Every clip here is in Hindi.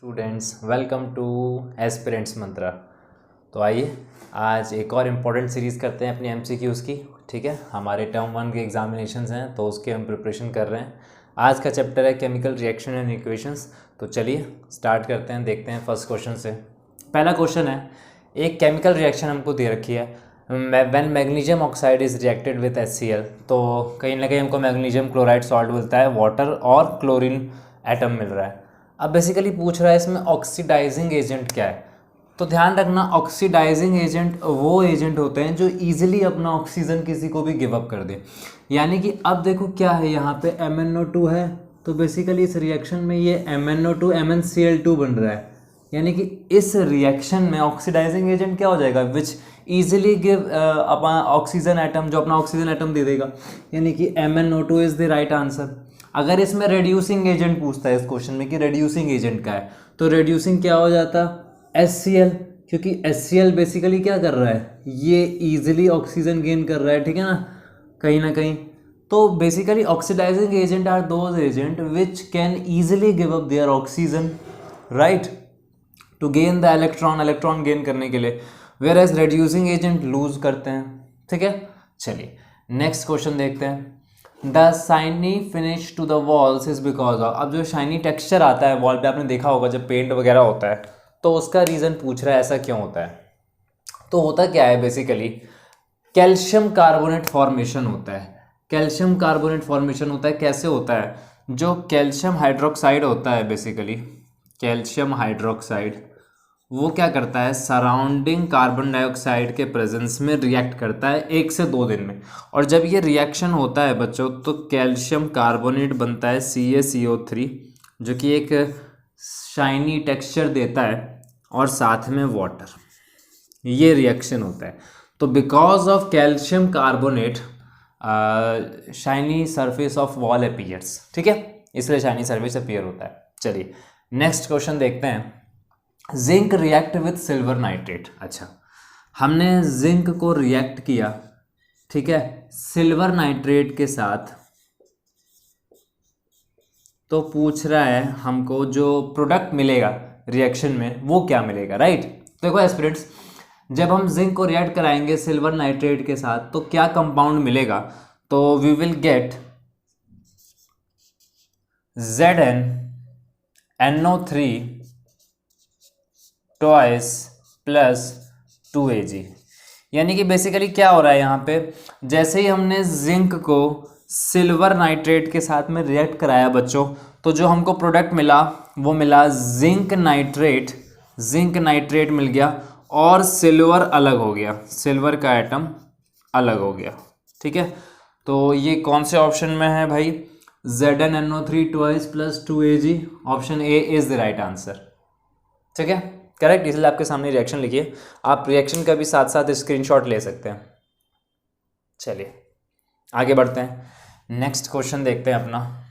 स्टूडेंट्स वेलकम टू एस्पिरेंट्स मंत्रा। तो आइए आज एक और इम्पॉर्टेंट सीरीज़ करते हैं अपनी एमसीक्यूज़ की। ठीक है, हमारे टर्म 1 के एग्जामिनेशंस हैं तो उसके हम प्रिपरेशन कर रहे हैं। आज का चैप्टर है केमिकल रिएक्शन एंड इक्वेशंस। तो चलिए स्टार्ट करते हैं, देखते हैं फर्स्ट क्वेश्चन से। पहला क्वेश्चन है, एक केमिकल रिएक्शन हमको दे रखी है when magnesium oxide is reacted with HCl। तो कहीं ना कहीं हमको मैग्नीशियम क्लोराइड सॉल्ट मिलता है, वाटर और क्लोरीन एटम मिल रहा है। अब बेसिकली पूछ रहा है इसमें ऑक्सीडाइजिंग एजेंट क्या है। तो ध्यान रखना, ऑक्सीडाइजिंग एजेंट वो एजेंट होते हैं जो इजीली अपना ऑक्सीजन किसी को भी गिव अप कर दे। यानी कि अब देखो क्या है, यहाँ पे MnO2 है तो बेसिकली इस रिएक्शन में ये MnO2 MnCl2 बन रहा है। यानी कि इस रिएक्शन में ऑक्सीडाइजिंग एजेंट क्या हो जाएगा, विच इजीली गिव अपना ऑक्सीजन एटम, जो अपना ऑक्सीजन एटम दे देगा। यानी कि MnO2 is the right answer. अगर इसमें रेड्यूसिंग एजेंट पूछता है इस क्वेश्चन में कि रेड्यूसिंग एजेंट का है, तो रेड्यूसिंग क्या हो जाता, HCl, क्योंकि HCl बेसिकली क्या कर रहा है, ये इजीली ऑक्सीजन गेन कर रहा है। ठीक है ना कहीं। तो basically oxidising agent are those agent which can easily give up their oxygen, right, to gain the electron gain करने के लिए, whereas reducing agent lose करते हैं। ठीक है, चलिए नेक्स्ट क्वेश्चन देखते हैं। The shiny finish to the walls is because of. अब जो शाइनी टेक्सचर आता है वॉल पे, आपने देखा होगा जब पेंट वगैरह होता है, तो उसका रीज़न पूछ रहा है ऐसा क्यों होता है। तो होता क्या है, बेसिकली कैल्शियम कार्बोनेट फॉर्मेशन होता है। कैल्शियम कार्बोनेट फॉर्मेशन होता है, कैसे होता है, जो कैल्शियम हाइड्रोक्साइड होता है, बेसिकली कैल्शियम हाइड्रोक्साइड वो क्या करता है, सराउंडिंग कार्बन डाइऑक्साइड के प्रेजेंस में रिएक्ट करता है 1 से 2 दिन में। और जब ये रिएक्शन होता है बच्चों, तो कैल्शियम कार्बोनेट बनता है CaCO3, जो कि एक शाइनी टेक्सचर देता है, और साथ में वाटर, ये रिएक्शन होता है। तो because of calcium carbonate shiny surface of wall appears. ठीक है, इसलिए शाइनी सरफेस अपीयर होता है। चलिए नेक्स्ट क्वेश्चन देखते हैं। Zinc react with silver nitrate. अच्छा, हमने जिंक को रिएक्ट किया, ठीक है, सिल्वर नाइट्रेट के साथ। तो पूछ रहा है हमको जो प्रोडक्ट मिलेगा रिएक्शन में वो क्या मिलेगा, राइट। तो देखो एस्पिरेंट्स, जब हम जिंक को रिएक्ट कराएंगे सिल्वर नाइट्रेट के साथ तो क्या कंपाउंड मिलेगा, तो we will get ZnNO3 twice plus 2Ag। यानी कि बेसिकली क्या हो रहा है यहाँ पे, जैसे ही हमने जिंक को सिल्वर नाइट्रेट के साथ में रिएक्ट कराया बच्चों, तो जो हमको प्रोडक्ट मिला वो मिला जिंक नाइट्रेट मिल गया, और सिल्वर अलग हो गया, सिल्वर का एटम अलग हो गया। ठीक है, तो ये कौन से ऑप्शन में है भाई, ZnNO3 twice plus 2Ag, option A is the right answer. ठीक है, करेक्ट। इसलिए आपके सामने रिएक्शन लिखिए, आप रिएक्शन का भी साथ साथ स्क्रीनशॉट ले सकते हैं। चलिए आगे बढ़ते हैं, नेक्स्ट क्वेश्चन देखते हैं अपना।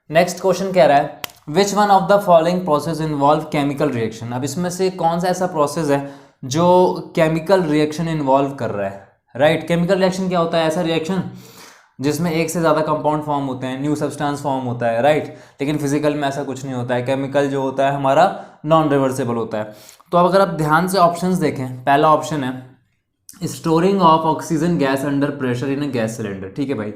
नेक्स्ट क्वेश्चन कह रहा है which one of the following process involve chemical reaction. अब इसमें से कौन सा ऐसा प्रोसेस है जो केमिकल रिएक्शन इन्वॉल्व कर रहा है, राइट। केमिकल रिएक्शन क्या होता है, ऐसा रिएक्शन जिसमें एक से ज़्यादा कंपाउंड फॉर्म होते हैं, न्यू सब्सटेंस फॉर्म होता है, राइट। लेकिन फिजिकल में ऐसा कुछ नहीं होता है, केमिकल जो होता है हमारा नॉन रिवर्सेबल होता है। तो अब अगर आप ध्यान से ऑप्शंस देखें, पहला ऑप्शन है storing of oxygen gas under pressure in a gas cylinder. ठीक है भाई,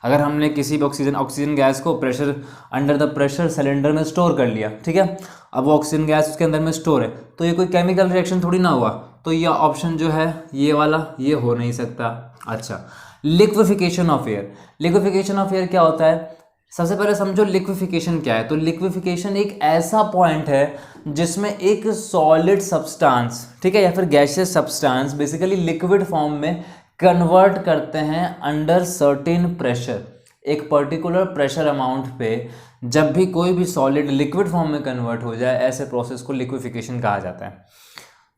अगर हमने किसी भी ऑक्सीजन गैस को अंडर द प्रेशर सिलेंडर में स्टोर कर लिया, ठीक है, अब वो ऑक्सीजन गैस उसके अंदर में स्टोर है, तो ये कोई केमिकल रिएक्शन थोड़ी ना हुआ, तो ये ऑप्शन जो है ये वाला, ये हो नहीं सकता। अच्छा, liquefaction of air. Liquefaction of air क्या होता है, सबसे पहले समझो लिक्विफिकेशन क्या है। तो लिक्विफिकेशन एक ऐसा पॉइंट है जिसमें एक सॉलिड सब्सटेंस, ठीक है, या फिर gaseous substance basically liquid form में कन्वर्ट करते हैं अंडर सर्टेन प्रेशर। एक पर्टिकुलर प्रेशर अमाउंट पे जब भी कोई भी सॉलिड लिक्विड फॉर्म में कन्वर्ट हो जाए, ऐसे प्रोसेस को लिक्विफिकेशन कहा जाता है।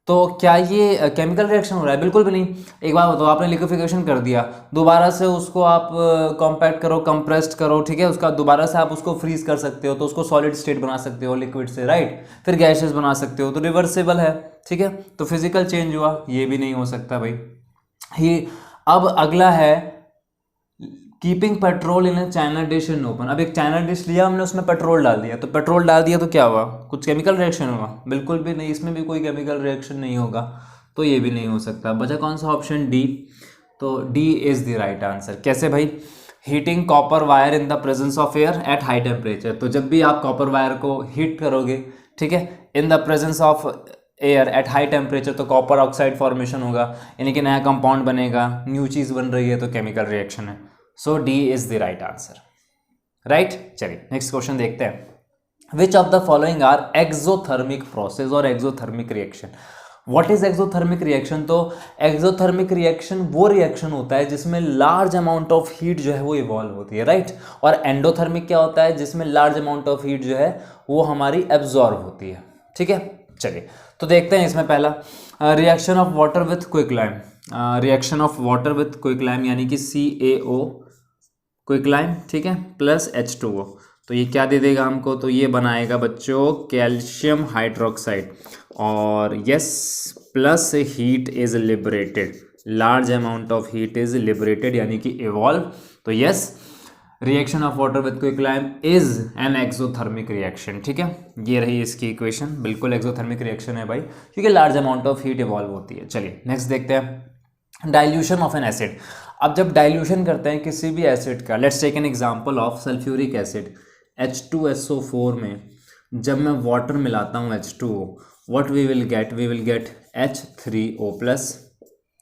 तो क्या ये केमिकल रिएक्शन हो रहा है, बिल्कुल भी नहीं। एक बार बताओ, आपने लिक्विफिकेशन कर दिया, दोबारा से उसको आप कॉम्पैक्ट करो, कंप्रेस्ड करो, ठीक है, उसका दोबारा से आप उसको फ्रीज कर सकते हो, तो उसको सॉलिड स्टेट बना सकते हो लिक्विड से, राइट, फिर गैसेस बना सकते हो, तो रिवर्सेबल है। ठीक है, तो फिजिकल चेंज हुआ, ये भी नहीं हो सकता भाई। ही अब अगला है keeping petrol in A China dish in open. अब एक चाइना डिश लिया हमने, उसमें पेट्रोल डाल दिया, तो पेट्रोल डाल दिया तो क्या हुआ, कुछ केमिकल रिएक्शन होगा? बिल्कुल भी नहीं, इसमें भी कोई केमिकल रिएक्शन नहीं होगा, तो ये भी नहीं हो सकता। बचा कौन सा ऑप्शन? डी। तो D is the right answer. कैसे भाई? Heating copper wire in the presence of air at high temperature. तो जब भी आप कॉपर वायर को हीट करोगे, ठीक है, in the presence of air at high temperature, तो कॉपर ऑक्साइड फॉर्मेशन होगा, यानी कि नया कंपाउंड बनेगा, न्यू चीज़ बन रही है, तो केमिकल रिएक्शन है। So D is the right answer. Right, चलिए नेक्स्ट क्वेश्चन देखते हैं। Which of the following are exothermic process और exothermic reaction? What is exothermic reaction? तो एक्सोथर्मिक रिएक्शन वो रिएक्शन होता है जिसमें लार्ज अमाउंट ऑफ हीट जो है वो इवॉल्व होती है, राइट। और एंडोथर्मिक क्या होता है? जिसमें लार्ज अमाउंट ऑफ हीट जो है वो हमारी एब्जॉर्ब होती है, ठीक है। चलिए तो देखते हैं इसमें पहला reaction of water with quicklime. Reaction of water with quicklime यानी कि CaO क्विकलाइम, ठीक है, प्लस H2O। तो ये क्या दे देगा हमको? तो ये बनाएगा बच्चों कैल्शियम हाइड्रोक्साइड, और yes plus heat is liberated, large amount of heat is liberated यानी कि इवॉल्व। तो yes, reaction of water with quicklime is an exothermic reaction, ठीक है। ये रही इसकी इक्वेशन, बिल्कुल एक्सोथर्मिक रिएक्शन है भाई, क्योंकि large amount of heat evolve होती है। चलिए नेक्स्ट देखते हैं, डाइल्यूशन ऑफ एन एसिड। अब जब डाइल्यूशन करते हैं किसी भी एसिड का, let's take an example of sulphuric acid, H2SO4 में जब मैं वाटर मिलाता हूँ H2O, what we will get H3O plus,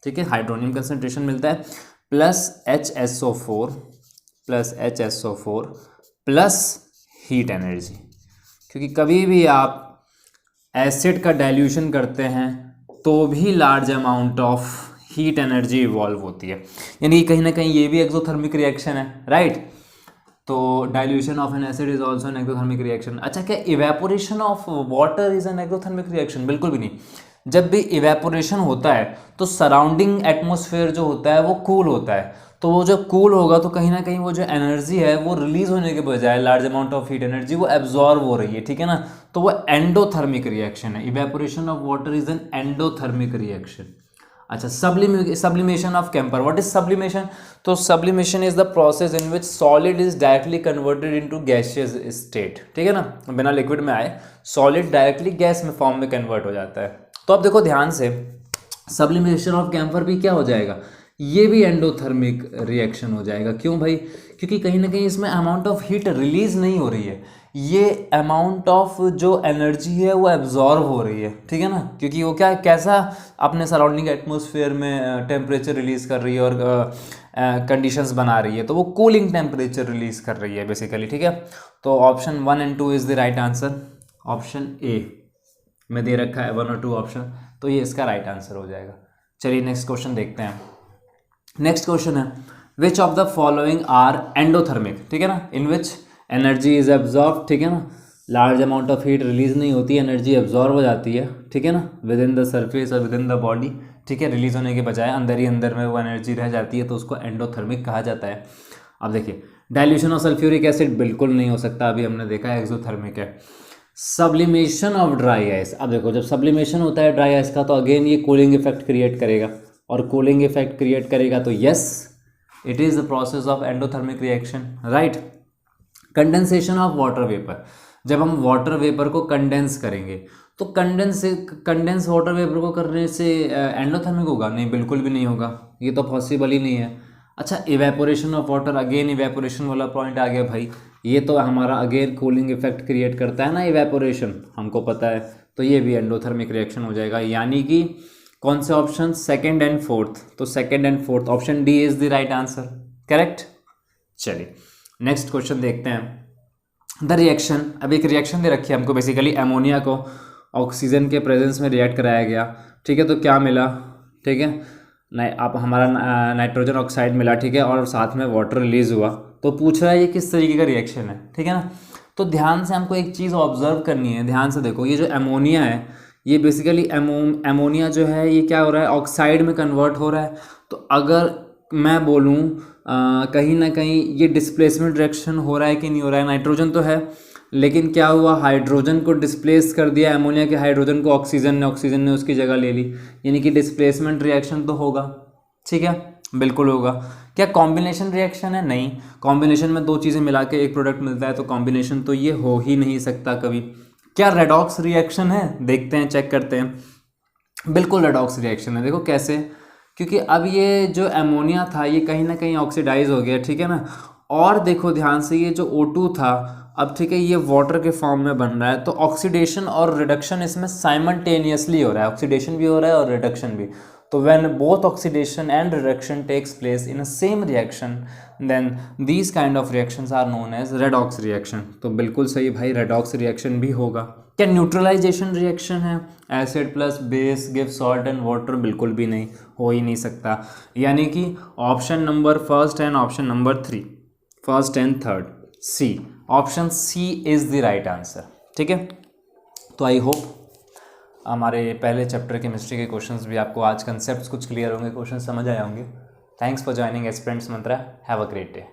ठीक है, हाइड्रोनियम कंसंट्रेशन मिलता है, plus HSO4 plus heat energy. क्योंकि कभी भी आप एसिड का डाइल्यूशन करते हैं तो भी large amount of heat energy evolve होती है, यानी कहीं ना कहीं ये भी एक्सोथर्मिक रिएक्शन है, राइट। तो dilution of N acid is also an exothermic reaction. अच्छा, क्या evaporation of water is an exothermic reaction? बिल्कुल भी नहीं। जब भी इवेपोरेशन होता है तो सराउंडिंग एटमॉस्फेयर जो होता है वो कूल होता है, तो वो जब कूल होगा तो कहीं ना कहीं वो जो एनर्जी है वो रिलीज होने के बजाय large amount of heat energy वो एब्जॉर्ब हो रही है, ठीक है ना। तो वो एंडोथर्मिक रिएक्शन है। Evaporation of water is an endothermic reaction. अच्छा, sublimation of camphor. What is sublimation? तो sublimation is the process in which solid is directly converted into gaseous state, ठीक है ना, बिना लिक्विड में आए सॉलिड डायरेक्टली गैस में फॉर्म में कन्वर्ट हो जाता है। तो अब देखो ध्यान से, सब्लिमेशन ऑफ केम्फर भी क्या हो जाएगा? ये भी एंडोथर्मिक रिएक्शन हो जाएगा। क्यों भाई? क्योंकि कहीं ना कहीं इसमें अमाउंट ऑफ हीट रिलीज नहीं हो रही है, ये अमाउंट ऑफ जो एनर्जी है वो एब्जॉर्ब हो रही है, ठीक है ना। क्योंकि वो क्या कैसा अपने सराउंडिंग एटमॉस्फेयर में टेम्परेचर रिलीज कर रही है और कंडीशंस बना रही है, तो वो कूलिंग टेम्परेचर रिलीज कर रही है बेसिकली, ठीक है। तो option 1 and 2 is the right answer. Option A में दे रखा है 1 और 2 ऑप्शन, तो ये इसका राइट आंसर हो जाएगा। चलिए नेक्स्ट क्वेश्चन देखते हैं। नेक्स्ट क्वेश्चन है, which of the following are endothermic, ठीक है ना, in which energy is absorb, ठीक है ना, large amount of heat release नहीं होती, एनर्जी एब्जॉर्ब हो जाती है, ठीक है ना, विद इन द सर्फेस और विद इन द बॉडी, ठीक है, रिलीज होने के बजाय अंदर ही अंदर में वो एनर्जी रह जाती है, तो उसको एंडोथर्मिक कहा जाता है। अब देखिए, डाइल्यूशन ऑफ सल्फ्यूरिक एसिड बिल्कुल नहीं हो सकता, अभी हमने देखा है एक्सोथर्मिक है। सब्लिमेशन ऑफ ड्राई आइस, अब देखो जब सब्लिमेशन होता है ड्राई आइस का तो अगेन ये कूलिंग इफेक्ट क्रिएट करेगा, और कूलिंग इफेक्ट क्रिएट करेगा तो yes it is the process of endothermic reaction, right. Condensation of water vapour, जब हम वाटर वेपर को कंडेंस करेंगे तो कंडेंस वाटर वेपर को करने से एंडोथर्मिक होगा? नहीं, बिल्कुल भी नहीं होगा, ये तो पॉसिबल ही नहीं है। अच्छा, evaporation of water, again evaporation वाला पॉइंट आ गया भाई, ये तो हमारा अगेन कूलिंग इफेक्ट क्रिएट करता है ना इवेपोरेशन, हमको पता है, तो ये भी एंडोथर्मिक रिएक्शन हो जाएगा। यानी कि कौन से ऑप्शन? सेकंड एंड फोर्थ, तो second and fourth option D is the right answer, correct. चलिए नेक्स्ट क्वेश्चन देखते हैं। द रिएक्शन, अब एक रिएक्शन दे रखी है हमको, बेसिकली अमोनिया को ऑक्सीजन के प्रेजेंस में रिएक्ट कराया गया, ठीक है, तो क्या मिला, ठीक है, आप हमारा नाइट्रोजन ऑक्साइड मिला, ठीक है, और साथ में वाटर रिलीज हुआ, तो पूछ रहा है ये किस तरीके का रिएक्शन है, ठीक है ना। तो ध्यान से हमको एक चीज़ ऑब्जर्व करनी है, ध्यान से देखो, ये जो अमोनिया है ये बेसिकली अमोनिया जो है ये क्या हो रहा है, ऑक्साइड में कन्वर्ट हो रहा है। तो अगर मैं बोलूँ कहीं ना कहीं ये डिस्प्लेसमेंट रिएक्शन हो रहा है कि नहीं हो रहा है, नाइट्रोजन तो है लेकिन क्या हुआ, हाइड्रोजन को डिस्प्लेस कर दिया अमोनिया के हाइड्रोजन को ऑक्सीजन ने उसकी जगह ले ली, यानी कि डिस्प्लेसमेंट रिएक्शन तो होगा, ठीक है, बिल्कुल होगा, क्या कॉम्बिनेशन रिएक्शन है? नहीं, कॉम्बिनेशन में दो चीज़ें मिला के एक प्रोडक्ट मिलता है, तो कॉम्बिनेशन तो ये हो ही नहीं सकता कभी। क्या रेडॉक्स रिएक्शन है? देखते हैं, चेक करते हैं। बिल्कुल रेडॉक्स रिएक्शन है। देखो कैसे, क्योंकि अब ये जो एमोनिया था ये कहीं ना कहीं ऑक्सीडाइज हो गया, ठीक है ना। और देखो ध्यान से, ये जो O2 था अब, ठीक है, ये वाटर के फॉर्म में बन रहा है, तो ऑक्सीडेशन और रिडक्शन इसमें साइमल्टेनियसली हो रहा है, ऑक्सीडेशन भी हो रहा है और रिडक्शन भी। तो when both oxidation and reduction takes place in a same reaction, then these kind of reactions are known as redox reaction. तो बिल्कुल सही भाई, रेडॉक्स रिएक्शन भी होगा। क्या न्यूट्रलाइजेशन रिएक्शन है? Acid plus base give salt and water? बिल्कुल भी नहीं, हो ही नहीं सकता। यानी कि option number first and option number 3, first and third, C, option C is the right answer, ठीक है। तो आई होप हमारे पहले चैप्टर केमिस्ट्री के क्वेश्चंस भी आपको आज कंसेप्ट्स कुछ क्लियर होंगे, क्वेश्चन समझ आए होंगे। Thanks for joining aspirants Mantra, have a great day.